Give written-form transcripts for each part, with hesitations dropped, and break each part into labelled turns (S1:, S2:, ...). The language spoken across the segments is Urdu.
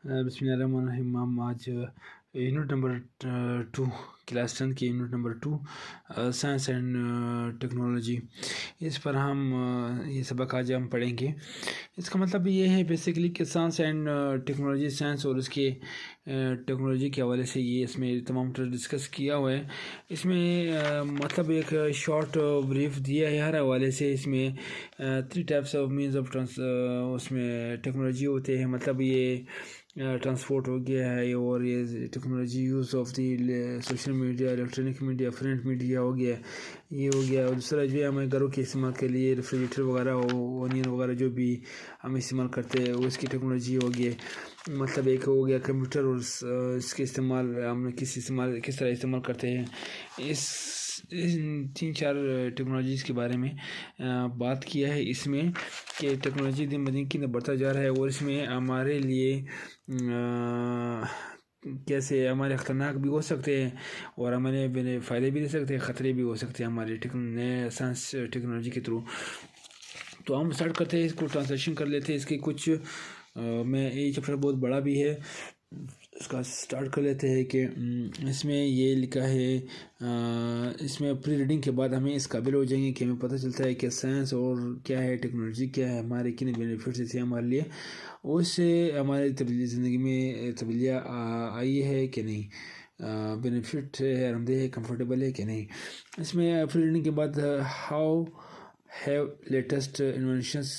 S1: بسم اللہ الرحمن الرحیم. ہم آج یونٹ نمبر 2 کلاس 10 کی unit number 2 science and technology, اس پر ہم یہ سبق آج ہم پڑھیں گے. اس کا مطلب یہ ہے بیسیکلی کہ سائنس اینڈ ٹیکنالوجی، سائنس اور اس کے ٹیکنالوجی کے حوالے سے یہ اس میں تمام ڈسکس کیا ہوا ہے. اس میں مطلب ایک شارٹ بریف دیا ہے ہر حوالے سے. اس میں 3 ٹائپس آف مینز آف اس میں ٹیکنالوجی ہوتے ہیں. مطلب یہ ٹرانسپورٹ ہو گیا ہے، اور یہ technology use of the social media, electronic media, print media ہو گیا، یہ ہو گیا. اور دوسرا جو ہے ہمیں گھروں کے استعمال کے لیے ریفریجریٹر وغیرہ ہو، اونین وغیرہ جو بھی ہم استعمال کرتے ہیں اس کی ٹیکنالوجی ہو گیا. مطلب ایک ہو گیا کمپیوٹر، اور اس کے استعمال ہم کس طرح استعمال کرتے ہیں. اس 3-4 ٹیکنالوجیز کے بارے میں بات کیا ہے اس میں، کہ ٹیکنالوجی دن بدن کی بڑھتا جا رہا ہے، اور اس میں ہمارے لیے کیسے ہمارے خطرناک بھی ہو سکتے ہیں، اور ہمارے فائدے بھی دے سکتے ہیں، خطرے بھی ہو سکتے ہیں ہمارے نئے سائنس ٹیکنالوجی کے تھرو. تو ہم سٹارٹ کرتے ہیں، اس کو ٹرانسلیشن کر لیتے ہیں. اس کے کچھ میں یہ چیپٹر بہت بڑا بھی ہے، اس کا سٹارٹ کر لیتے ہیں. کہ اس میں یہ لکھا ہے، اس میں پری ریڈنگ کے بعد ہمیں اس قابل ہو جائیں گے کہ ہمیں پتہ چلتا ہے کہ سائنس اور کیا ہے، ٹیکنالوجی کیا ہے، ہمارے کن بینیفٹس ہیں ہمارے لیے، اور اس سے ہماری زندگی میں تبدیلیاں آئی ہے کہ نہیں، بینیفٹ ہے، آرام دہ ہے، کمفرٹیبل ہے کہ نہیں. اس میں پری ریڈنگ کے بعد how have latest inventions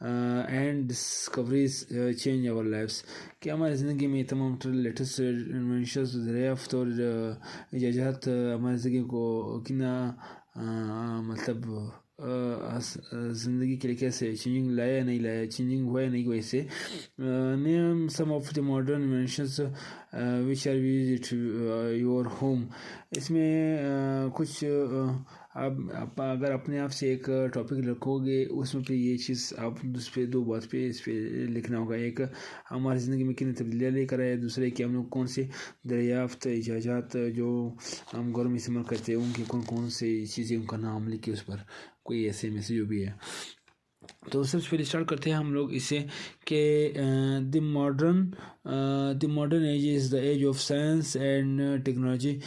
S1: and discoveries change our lives, کہ ہماری زندگی میں تمام لیٹسٹ انوینشنز، دریافت اور ایجادات ہماری زندگی کو کتنا مطلب زندگی کے لیے کیسے چینجنگ لایا یا نہیں لایا، چینجنگ ہوا یا نہیں ہوا. اس سے name some of the modern inventions which are used your home. اس میں کچھ آپ اگر اپنے آپ سے ایک ٹاپک رکھو گے، اس میں پہ یہ چیز آپ اس پہ 2 بات پہ اس پہ لکھنا ہوگا. ایک ہماری زندگی میں کتنی تبدیلیاں لے کر آئے، دوسرے کہ ہم لوگ کون سے دریافت ایجادات جو ہم گھروں میں استعمال کرتے ہیں ان کی کون سی چیزیں، ان کا نام لکھے اس پر، کوئی ایسے میسیج جو بھی ہے. تو سب سے پہلے اسٹارٹ کرتے ہیں ہم لوگ اس سے، کہ the modern age is the age of science and technology.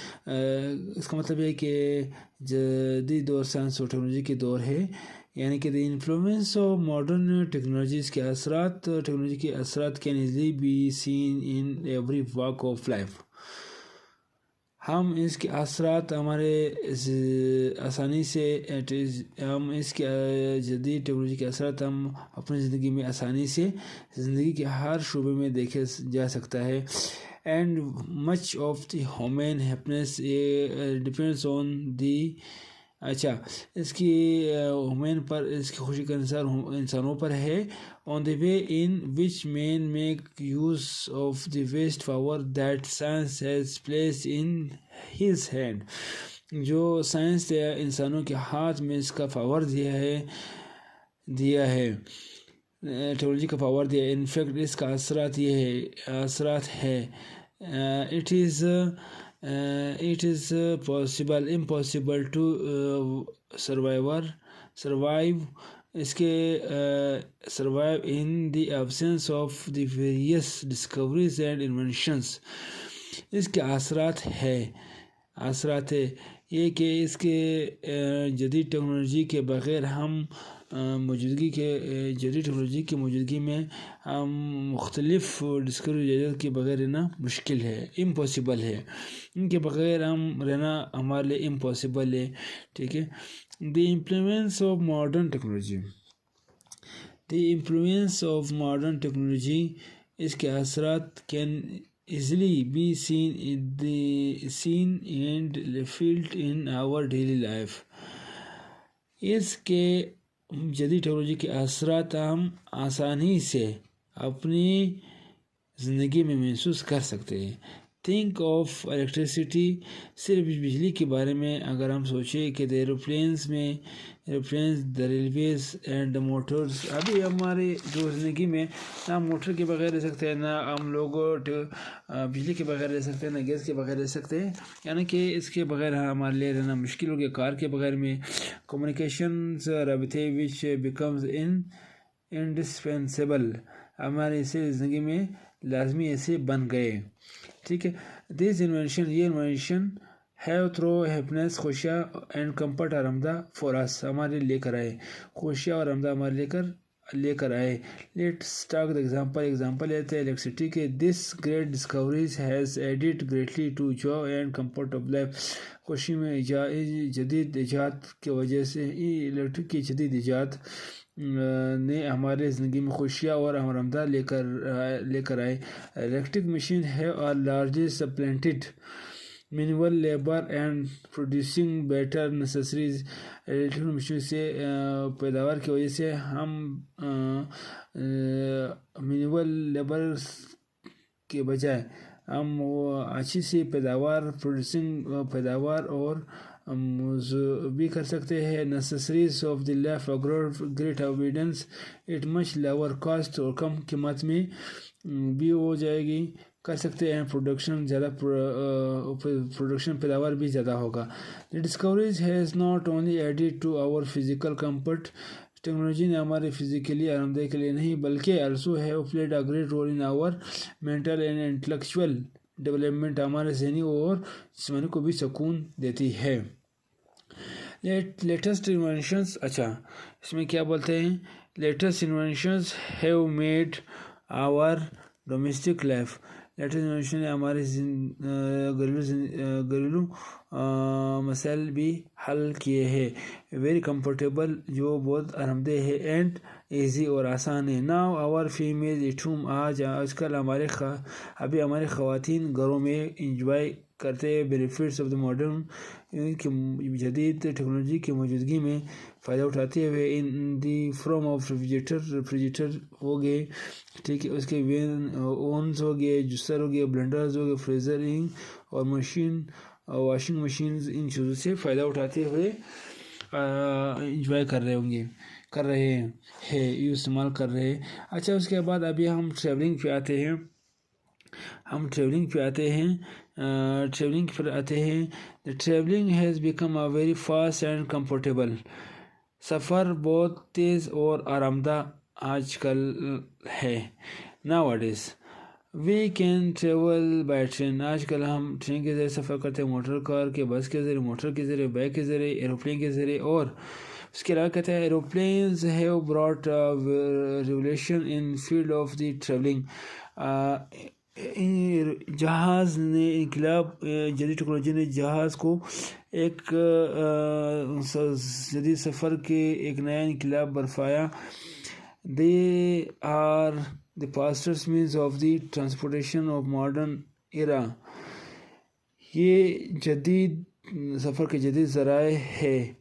S1: اس کا مطلب ہے کہ جدید دور سائنس اور ٹیکنالوجی کے دور ہے، یعنی کہ the influence of modern technologies کے اثرات can easily be seen in every walk of life. ہم اس کے اثرات ہمارے آسانی سے ہم اس کے جدید ٹیکنالوجی کے اثرات ہم اپنی زندگی میں آسانی سے زندگی کے ہر شعبے میں دیکھے جا سکتا ہے. And much of the human happiness depends on the اس کی ہیومن پر، اس کی خوشی کا انسانوں پر ہے. on the way in which men make use of the vast power that science has placed in his hand. جو سائنس نے انسانوں کے ہاتھ میں اس کا پاور دیا ہے ٹیکنالوجی کا پاور دیا ہے. انفیکٹ اس کا اثرات ہے it is impossible to survive اس کے survive in the absence of the various discoveries and inventions. اس کے اثرات ہے یہ کہ اس کے جدید ٹیکنالوجی کے بغیر ہم جدید ٹیکنالوجی کی موجودگی میں ہم مختلف ڈسکوری ایجاد کے بغیر رہنا مشکل ہے، امپاسبل ہے. ان کے بغیر ہم رہنا ہمارے لیے امپاسبل ہے. ٹھیک ہے. The influence of modern technology, اس کے اثرات can easily be seen and felt in our daily life. اس کے جدید ٹیکنالوجی کے اثرات ہم آسانی سے اپنی زندگی میں محسوس کر سکتے ہیں. تھنک آف الیکٹریسٹی، صرف بجلی کے بارے میں اگر ہم سوچیں کہ aeroplanes, the railways and the Motors. ابھی ہمارے جو زندگی میں نہ موٹر کے بغیر رہ سکتے ہیں، نہ ہم لوگ بجلی کے بغیر رہ سکتے ہیں، نہ گیس کے بغیر رہ سکتے ہیں، یعنی کہ اس کے بغیر ہمارے لیے رہنا مشکل ہو گیا. کار کے بغیر میں کمیونیکیشنز، رابطے وچ بیکمز انڈسپینسیبل، ہماری اسے زندگی میں لازمی ایسے بن گئے. ٹھیک ہے. دس انوینشن یہ انوینشن ہیو تھرو ہیپنیس خوشیاں اینڈ کمفرٹ آرامدہ فور اس ہمارے لے کر آئے. خوشیاں اور آرامدہ ہمارے لے کر آئے. لیٹس ٹاک دا ایگزامپل لیتے ہیں الیکٹریسٹی کے. This great discoveries has added greatly to joy and comfort of life. خوشی میں جدید ایجاد کی وجہ سے الیکٹرک کی جدید ایجاد نے ہمارے زندگی میں خوشیاں اور آرامدہ لے کر آئے. Electric machine have are largely supplanted manual labour and producing better necessaries. Electric machine سے پیداوار کی وجہ سے ہم مینول لیبر کے بجائے ہم اچھی سی پیداوار اور بھی کر سکتے ہیں. Necessaries of the life great evidence at much lower cost اور کم قیمت میں بھی ہو جائے گی کر سکتے ہیں. پروڈکشن پیداوار بھی زیادہ ہوگا. The discoveries has not only added to our physical comfort. Technology نے ہمارے فزیکلی آرامدہ کے لیے نہیں بلکہ also have played a great role in our mental and intellectual development. ہمارے ذہنی اور جسمانی کو بھی سکون دیتی ہے. لیٹسٹ انوینشنز اس میں کیا بولتے ہیں. Latest inventions have made our domestic life. Latest invention نے ہمارے گھریلو مسائل بھی حل کیے ہیں. ویری کمفرٹیبل جو بہت آرام دہ ہے. اینڈ ایزی اور آسان ہے. Now our female at home آج کل ہمارے خواتین گھروں میں انجوائے کرتے ہیں بینیفٹس آف دا ماڈرن جدید ٹیکنالوجی کی موجودگی میں فائدہ اٹھاتے ہوئے. In the form of refrigerator ہو گئے. ٹھیک ہے. اس کے اونز ہو گئے, جوسر ہو گئے, بلینڈرز ہو گئے, فریزرنگ اور واشنگ مشینز. ان چیزوں سے فائدہ اٹھاتے ہوئے انجوائے کر رہے ہیں یہ استعمال کر رہے ہیں. اچھا اس کے بعد ابھی ہم ٹریولنگ پہ آتے ہیں. Travelling has become a very fast and comfortable. سفر بہت تیز اور آرام دہ آج کل ہے. Nowadays we can travel by train. آج کل ہم ٹرین کے ذریعے سفر کرتے ہیں, موٹر کار کے, بس کے ذریعے, موٹر کے ذریعے, بائک کے ذریعے, ایروپلین کے ذریعے. اور اس کے علاوہ کہتے ہیں aeroplanes have brought revolution in field of the travelling. جہاز نے جدید ٹیکنالوجی نے جہاز کو ایک جدید سفر کے ایک نیا انقلاب برپایا. They are the fastest means of the transportation of modern era. یہ جدید سفر کے جدید ذرائع ہے.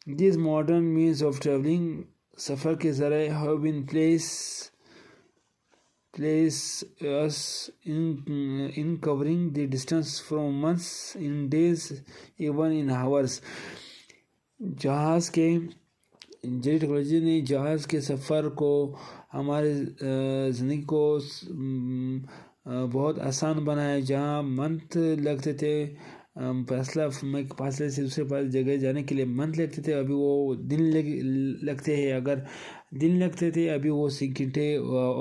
S1: These modern means of traveling سفر کے ذرائع have been place us in covering the distance from months in days even in hours. جدید ٹیکنالوجی نے جہاز کے سفر کو ہمارے زندگی کو بہت آسان بنایا. جہاں منتھ لگتے تھے فاصلے سے دوسرے جگہ جانے کے لیے منتھ لگتے تھے, ابھی وہ دن لگتے ہیں. اگر دن لگتے تھے ابھی وہ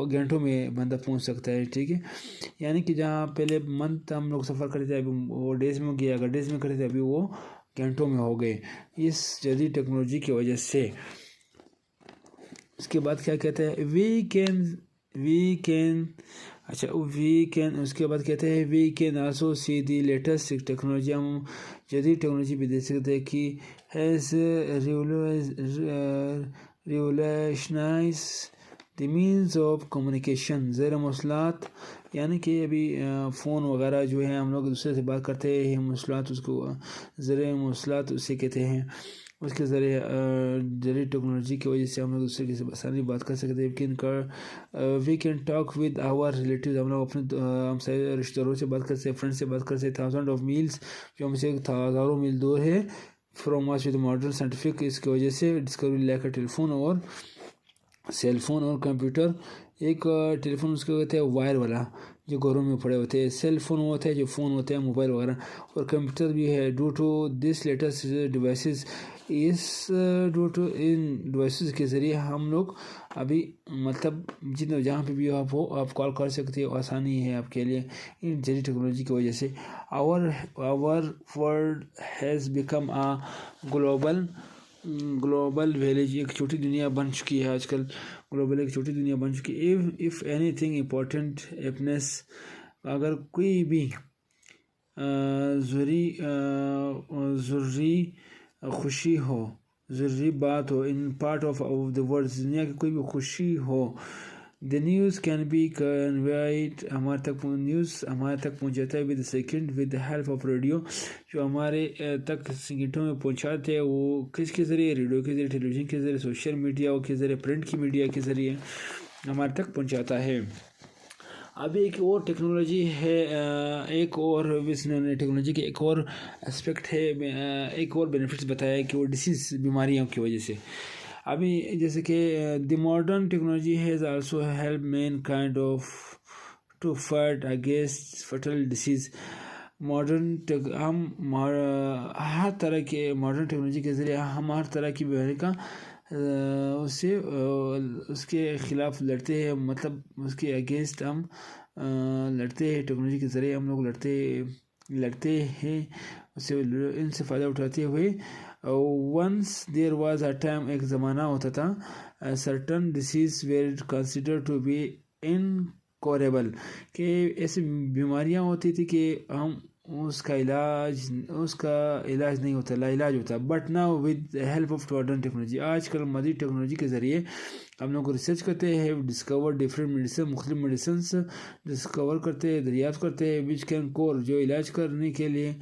S1: گھنٹوں میں بندہ پہنچ سکتا ہے. ٹھیک ہے. یعنی کہ جہاں پہلے منتھ ہم لوگ سفر کرتے تھے ابھی وہ ڈیز میں ہو گیا, اگر ڈیز میں کرتے تھے ابھی وہ گھنٹوں میں ہو گئے اس جدید ٹیکنالوجی کی وجہ سے. اس کے بعد کیا کہتے ہیں وی کین اس کے بعد کہتے ہیں we can also see the latest technology. ہم جدید ٹیکنالوجی بھی دیکھ سکتے ہیں کہ has revolutionised the means of communication. زیر مواصلات یعنی کہ ابھی فون وغیرہ جو ہے ہم لوگ دوسرے سے بات کرتے ہیں مواصلات, اس کو زیر مواصلات اسے کہتے ہیں. اس کے ذریعے جدید ٹیکنالوجی کی وجہ سے ہم لوگ دوسرے سے آسانی بات کر سکتے ہیں. We can talk with our relatives. ہم لوگ اپنے رشتہ داروں سے بات کر سکتے ہیں, فرینڈ سے بات کر سکتے ہیں. تھاؤزنڈ آف میلز جو ہم سے ہزاروں میل دور ہے from us with modern scientific. اس کی وجہ سے ڈسکوری لائک ٹیلی فون اور سیل فون اور کمپیوٹر. ایک ٹیلی فون اس کو کہتے ہیں وائر والا جو گھروں میں پڑے ہوتے ہیں. سیل فون ہوتا ہے جو فون ہوتے ہیں موبائل وغیرہ, اور کمپیوٹر بھی ہے. Due to this latest devices اس ان ڈیوائسز کے ذریعے ہم لوگ ابھی مطلب جہاں پہ بھی آپ ہو آپ کال کر سکتے ہو. آسانی ہے آپ کے لیے ان جدید ٹیکنالوجی کی وجہ سے. Our world has become global village. ایک چھوٹی دنیا بن چکی ہے آج کل. گلوبل ایک چھوٹی دنیا بن چکی ہے. If anything important happens, اگر کوئی بھی ضروری خوشی ہو, ضروری بات ہو, in part of the world, دنیا کی کوئی بھی خوشی ہو, the news can be conveyed, news ہمارے تک پہنچاتا ہے with a second with the help of radio, جو ہمارے تک سیکنڈوں میں پہنچاتے ہیں. وہ کس کے ذریعے؟ ریڈیو کے ذریعے, ٹیلی ویژن کے ذریعے, سوشل میڈیا کے ذریعے, پرنٹ کی میڈیا کے ذریعے ہمارے تک پہنچاتا ہے. ابھی ایک اور ٹیکنالوجی ہے, ایک اور ٹیکنالوجی کے ایک اور اسپیکٹ ہے, ایک اور بینیفٹس بتایا ہے کہ وہ ڈیزیز بیماریوں کی وجہ سے. ابھی جیسے کہ the modern technology has also help mankind of to fight against fatal disease. ہم ہر طرح کے ماڈرن ٹیکنالوجی کے ذریعے ہم ہر طرح کی بیماری کا اس کے خلاف لڑتے ہیں, مطلب اس کے اگینسٹ ہم لڑتے ہیں. ٹیکنالوجی کے ذریعے ہم لوگ لڑتے ہیں اس سے, ان سے فائدہ اٹھاتے ہوئے. once there was a time, ایک زمانہ ہوتا تھا, certain diseases were considered to be incurable, کہ ایسی بیماریاں ہوتی تھی کہ ہم اس کا علاج نہیں ہوتا, لا علاج ہوتا. But now with help of modern technology, آج کل مزید ٹیکنالوجی کے ذریعے ہم لوگ ریسرچ کرتے ہیں, ڈسکور ڈفرینٹ میڈیسن, مختلف میڈیسنس ڈسکور کرتے ہیں, دریافت کرتے ہیں, وچ کین کور, جو علاج کرنے کے لیے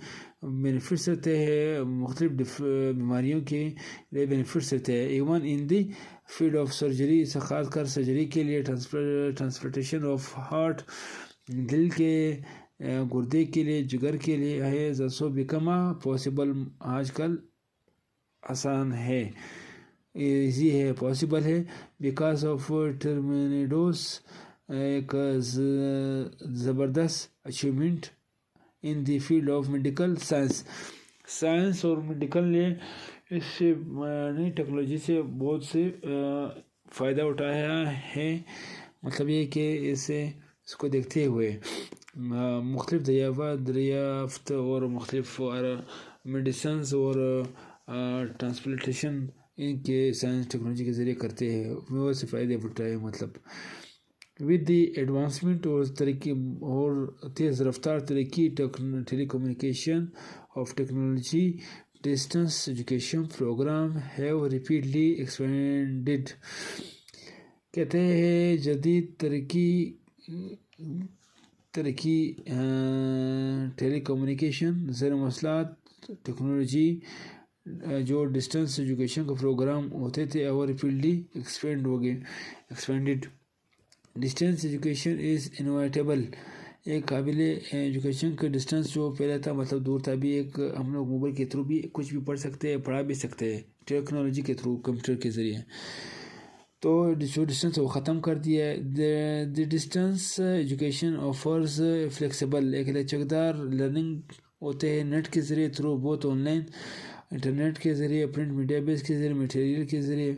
S1: بینیفٹس رہتے ہیں, مختلف بیماریوں کے لیے بینیفٹس رہتے ہیں. Even in the field of surgery, خاص کر سرجری کے لیے, ٹرانسپلانٹیشن آف ہارٹ, دل کے, گردے کے لیے, جگر کے لیے ہے, آلسو بیکم پاسبل. آج کل آسان ہے, ایزی ہے, پاسبل ہے, بیکاز آف ٹرمینیڈوس, ایک زبردست achievement in the field of medical science اور میڈیکل نے اس سے نئی ٹیکنالوجی سے بہت سے فائدہ اٹھایا ہے. مطلب یہ کہ اس کو دیکھتے ہوئے مختلف دریافت اور مختلف میڈیسنز اور ٹرانسپلانٹیشن ان کے سائنس ٹیکنالوجی کے ذریعے کرتے ہیں, بہت سے فائدے اٹھائے. مطلب ود دی ایڈوانسمنٹ اور تیز رفتار ترقی telecommunication of technology, distance education programme have rapidly expanded. کہتے ہیں جدید ترقی ٹیلی کمیونیکیشن, زیر مواصلات ٹیکنالوجی, جو ڈسٹنس ایجوکیشن کا پروگرام ہوتے تھے, اور rapidly expanded. Distance education is inevitable, ایک قابل ایجوکیشن کا ڈسٹینس جو پہلے تھا, مطلب دور تھا, بھی ایک ہم لوگ موبائل کے تھرو بھی کچھ بھی پڑھ سکتے ہیں, پڑھا بھی سکتے ہیں ٹیکنالوجی کے تھرو, کمپیوٹر کے ذریعے. تو جو ڈسٹینس وہ ختم کر دیا ہے. The distance education offers flexible, ایک لچکدار لرننگ ہوتے ہیں, نیٹ کے ذریعے تھرو بہت آن لائن, انٹرنیٹ کے ذریعے, پرنٹ میڈیا بیس کے ذریعے, میٹیریل کے ذریعے.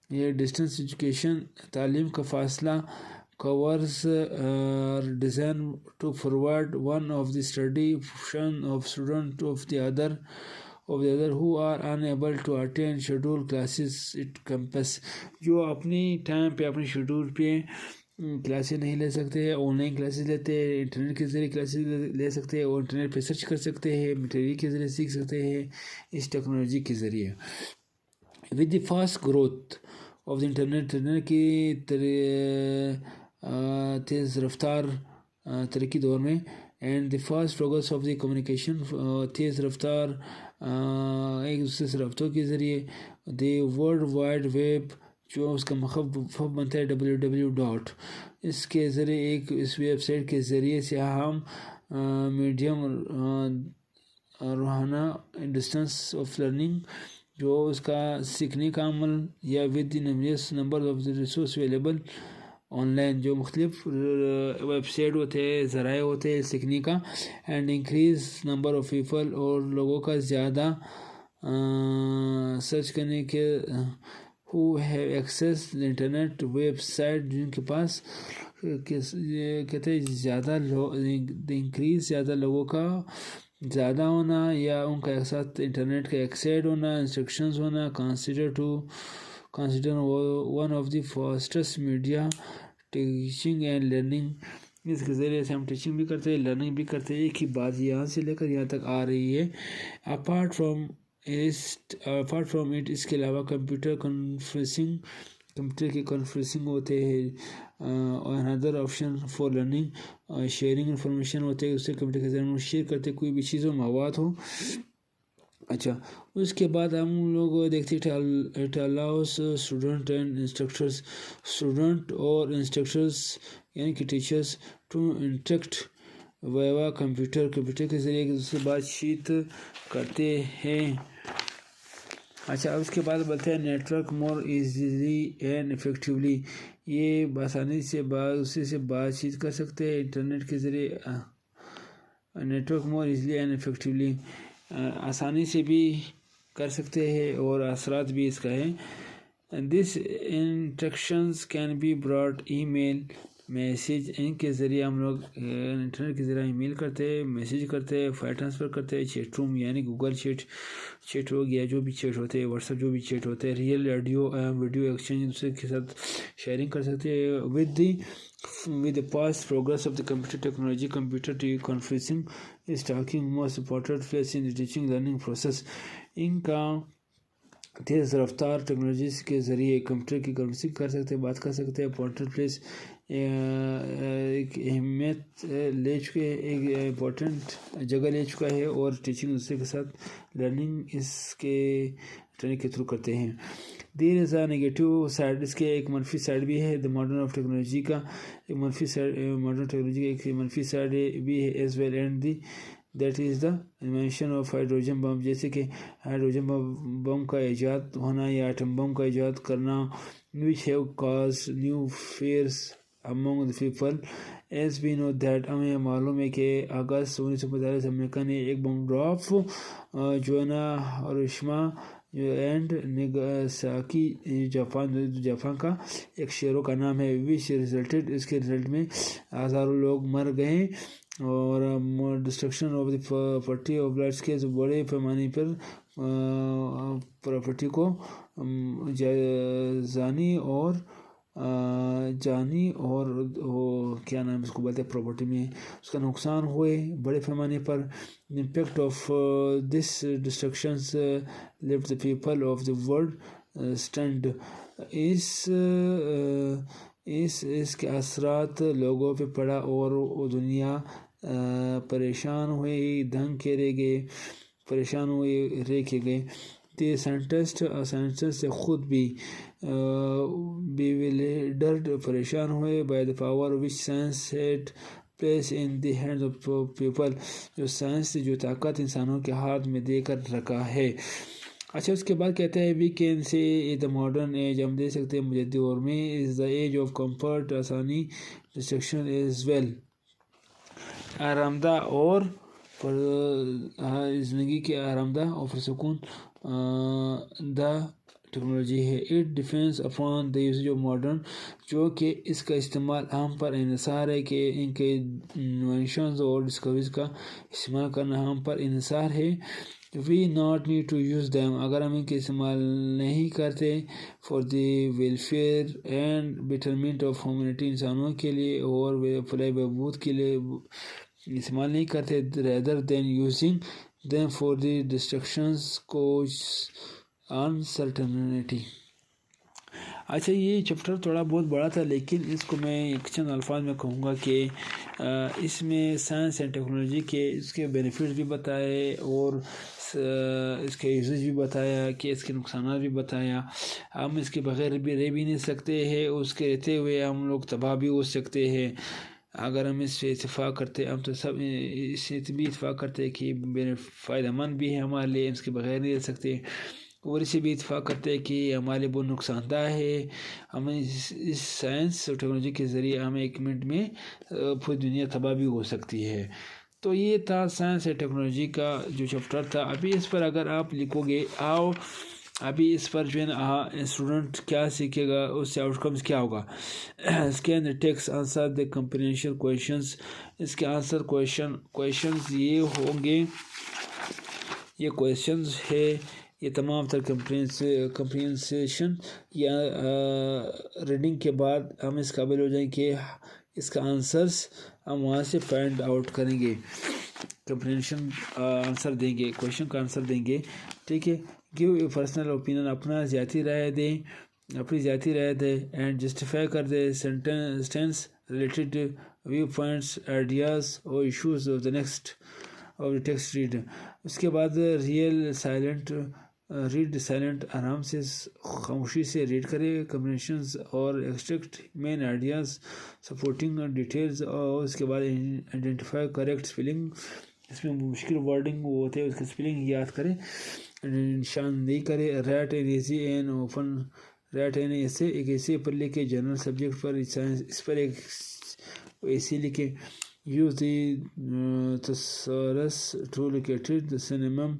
S1: یہ ڈسٹینس ایجوکیشن تعلیم کا فاصلہ covers design to forward one of the study function of student of the other who are unable to attend scheduled classes at campus, جو اپنی ٹائم پہ اپنی شیڈول پہ کلاسیں نہیں لے سکتے, آن لائن کلاسز لیتے ہیں, انٹرنیٹ کے ذریعے کلاسز لے سکتے ہیں, اور انٹرنیٹ پہ سرچ کر سکتے ہیں, میٹیریل کے ذریعے سیکھ سکتے ہیں اس ٹیکنالوجی کے ذریعے. with the fast growth of the internet کی تیز رفتار ترقی دور میں, and the fast progress of the communication, تیز رفتار ایک دوسرے سے رابطوں کے ذریعے, دی ورلڈ وائڈ ویب, جو اس کا مخفف بنتا ہے www. اس کے ذریعے اس ویب سائٹ کے ذریعے سے ہم میڈیم روحانہ ڈسٹینس آف لرننگ, جو اس کا سیکھنے کا عمل, یا with the numbers number of the resource available on line, جو مختلف ویب سائٹ ہوتے ہیں, ذرائع ہوتے ہیں سیکھنے کا, and increase number of people, اور لوگوں کا زیادہ سرچ کرنے کے who have access internet website جن کے پاس کہتے ہیں زیادہ انکریز زیادہ لوگوں کا زیادہ ہونا یا ان کا ایک ساتھ انٹرنیٹ کا ایکسیڈ ہونا انسٹرکشنز ہونا consider one of the fastest media teaching and learning. اس کے ذریعے سے ہم ٹیچنگ بھی کرتے ہیں لرننگ بھی کرتے ہیں. ایک ہی بات یہاں سے لے کر یہاں تک آ رہی ہے. اپارٹ فرام اٹ اس کے علاوہ کمپیوٹر کی کانفرنسنگ ہوتے ہیں. another option for learning sharing information ہوتے ہیں. اس سے کمپیوٹر کے ذریعے ہم شیئر کرتے کوئی بھی چیز ہو مواد ہو. اچھا اس کے بعد ہم لوگ دیکھتے ہیں it allows student and instructors student اور انسٹرکٹرز یعنی کہ ٹیچرز ٹو انٹریکٹ ویوا کمپیوٹر کے ذریعے ایک دوسرے سے بات چیت کرتے ہیں. اچھا اس کے بعد بولتے ہیں network more easily and effectively. یہ بآسانی سے دوسرے سے بات چیت کر سکتے ہیں انٹرنیٹ کے ذریعے. Network more easily and effectively آسانی سے بھی کر سکتے ہیں اور اثرات بھی اس کا ہے. This interactions can be broad email message. ان کے ذریعے ہم لوگ انٹرنیٹ کے ذریعے ای میل کرتے ہیں میسیج کرتے ہیں فائل ٹرانسفر کرتے ہیں. چیٹ روم یعنی گوگل چیٹ ہو گیا جو بھی چیٹ ہوتے ہیں واٹس ایپ جو بھی چیٹ ہوتے ہیں. ریئل آڈیو ویڈیو ایکسچینج دوسرے کے ساتھ شیئرنگ کر سکتے ہیں. with the past progress of the computer technology computer conferencing is taking most important place in the teaching learning process. ان کا تیز رفتار ٹیکنالوجیز کے ذریعے کمپیوٹر کی کانفرنسنگ کر سکتے ہیں بات کر سکتے ہیں. امپورٹنٹ پلیس ایک اہمیت لے چکے ایک امپورٹنٹ جگہ لے چکا ہے اور ٹیچنگ دوسرے کے ساتھ لرننگ اس کے ٹریننگ کے تھرو کرتے ہیں. دیر از اے نیگیٹو سائڈ. اس کے ایک منفی سائڈ بھی ہے. دا ماڈرن آف ٹیکنالوجی کا ایک منفی سائڈ ماڈرن ٹیکنالوجی کا ایک منفی سائڈ بھی ہے as well and the that is the invention of hydrogen bomb. جیسے کہ ہائیڈروجن بم کا ایجاد ہونا یا ایٹم بم کا ایجاد کرنا which have caused new fears among the people. as we know that ہمیں معلوم ہے کہ اگست 1945 امریکہ نے ایک بم ڈراپ جو ہے نا ہیروشیما اینڈ ناگاساکی جاپان کا ایک شہروں کا نام ہے which resulted اس کے رزلٹ میں ہزاروں لوگ مر گئے اور destruction of the property of large کے بڑے پیمانے پر پراپرٹی کو جانی اور کیا نام اس کو بولتے ہیں پراپرٹی میں اس کا نقصان ہوئے بڑے پیمانے پر. Impact of this destructions left the people of the world stunned. اس کے اثرات لوگوں پہ پڑا اور دنیا پریشان ہوئے دنگ کے رہ گئے پریشان ہوئے رہ کے گئے. The scientists سے خود بھی bewildered پریشان ہوئے by the power which science had placed in the hands of people. جو سائنس جو طاقت انسانوں کے ہاتھ میں دے کر رکھا ہے. اچھا اس کے بعد کہتے ہیں we can say the modern age. ہم دے سکتے ہیں مجدد دور میں is the age of comfort آسانی distraction as well. آرام دہ اور زندگی کے آرام دہ اور پرسکون دا ٹیکنالوجی ہے. It depends upon the usage of modern جو کہ اس کا استعمال ہم پر انحصار ہے کہ ان کے انوینشنز اور ڈسکوریز کا استعمال کرنا ہم پر انحصار ہے. We not need to use them. اگر ہم ان کے استعمال نہیں کرتے for the welfare and betterment of humanity انسانوں کے لیے اور فلاح بہبود کے لیے استعمال نہیں کرتے rather than using them for the distractions cause uncertainty. اچھا یہ چیپٹر تھوڑا بہت بڑا تھا لیکن اس کو میں چند الفاظ میں کہوں گا کہ اس میں سائنس اینڈ ٹیکنالوجی کے اس کے بینیفٹس بھی بتائے اور اس کے یوزز بھی بتایا کہ اس کے نقصانات بھی بتایا. ہم اس کے بغیر بھی رہ بھی نہیں سکتے ہیں اس کے رہتے ہوئے ہم لوگ تباہ بھی ہو سکتے ہیں. اگر ہم اس سے اتفاق کرتے ہم تو سب اس سے بھی اتفاق کرتے ہیں کہ فائدہ مند بھی ہے ہمارے لیے اس کے بغیر نہیں رہ سکتے اور اس سے بھی اتفاق کرتے ہیں کہ ہمارے لیے بہت نقصان دہ ہے. ہمیں اس سائنس اور ٹیکنالوجی کے ذریعے ہمیں ایک منٹ میں پوری دنیا تباہ بھی ہو سکتی ہے. تو یہ تھا سائنس اینڈ ٹیکنالوجی کا جو چیپٹر تھا. ابھی اس پر اگر آپ لکھو گے ابھی اس پر جو ہے نا اسٹوڈنٹ کیا سیکھے گا, اس سے آؤٹ کمز کیا ہوگا. اس کے اندر text answer the comprehension questions, اس کے آنسر کویشچنز یہ ہوں گے, یہ کویشچنز ہے یہ تمام تر کمپریہنشن یا ریڈنگ کے بعد ہم اس قابل ہو جائیں کہ اس کا آنسرس ہم وہاں سے فائنڈ آؤٹ کریں گے. کمپریہنشن آنسر دیں گے, کویشچن کا آنسر دیں گے, ٹھیک ہے. گیو اے پرسنل اوپینین, اپنی ذاتی رائے دیں اینڈ جسٹیفائی کر دے sentence related view points, ideas اور issues of the text read. اس کے بعد ریڈ سائلنٹ, آرام سے خاموشی سے ریڈ کرے کمپریہنشنز اور ایکسٹریکٹ مین آئیڈیاز سپورٹنگ ڈیٹیلز, اور اس کے بعد آئیڈینٹیفائی کریکٹ اسپیلنگ, اس میں مشکل ورڈنگ وہ ہوتے ہیں اس کی اسپیلنگ یاد کرے, نشاندہی کرے. Write an easy and open write an ایسے, ایک ایسے پر لکھے جنرل سبجیکٹ پر, اس پر ایک ایسے لکھے. Use the thesaurus to locate the synonym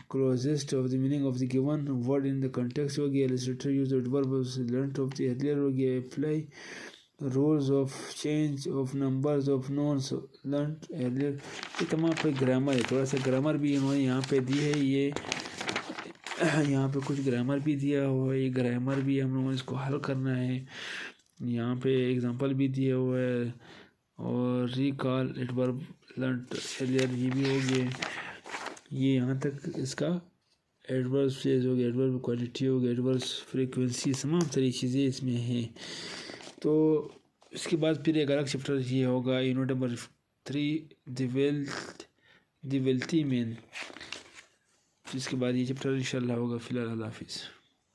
S1: closest of the meaning of the given word in the context. ہو گیا. illustrator use the verbs learnt of the earlier. ہو گیا. apply rules of change of numbers of nouns learnt earlier. یہ تمام پہ گرامر ہے, تھوڑا سا گرامر بھی انہوں نے یہاں پہ دی ہے, یہ یہاں پہ کچھ گرامر بھی دیا ہوا ہے, یہ گرامر بھی ہم لوگوں نے اس کو حل کرنا ہے. یہاں پہ ایگزامپل بھی دیا ہوا ہے, اور ریکال اٹ ورب لرنٹ ایرلیئر یہ بھی ہو گیا. یہ یہاں تک اس کا ایڈورس فریز ہو گیا, ایڈورب کوالٹی ہو گیا, ایڈورس فریکوینسی, تمام ساری چیزیں اس میں ہیں. تو اس کے بعد پھر ایک الگ چیپٹر یہ ہوگا یونٹ نمبر 3 دی ویلتھی مین, جس کے بعد یہ چیپٹر انشاءاللہ ہوگا. فی الحال اللہ حافظ.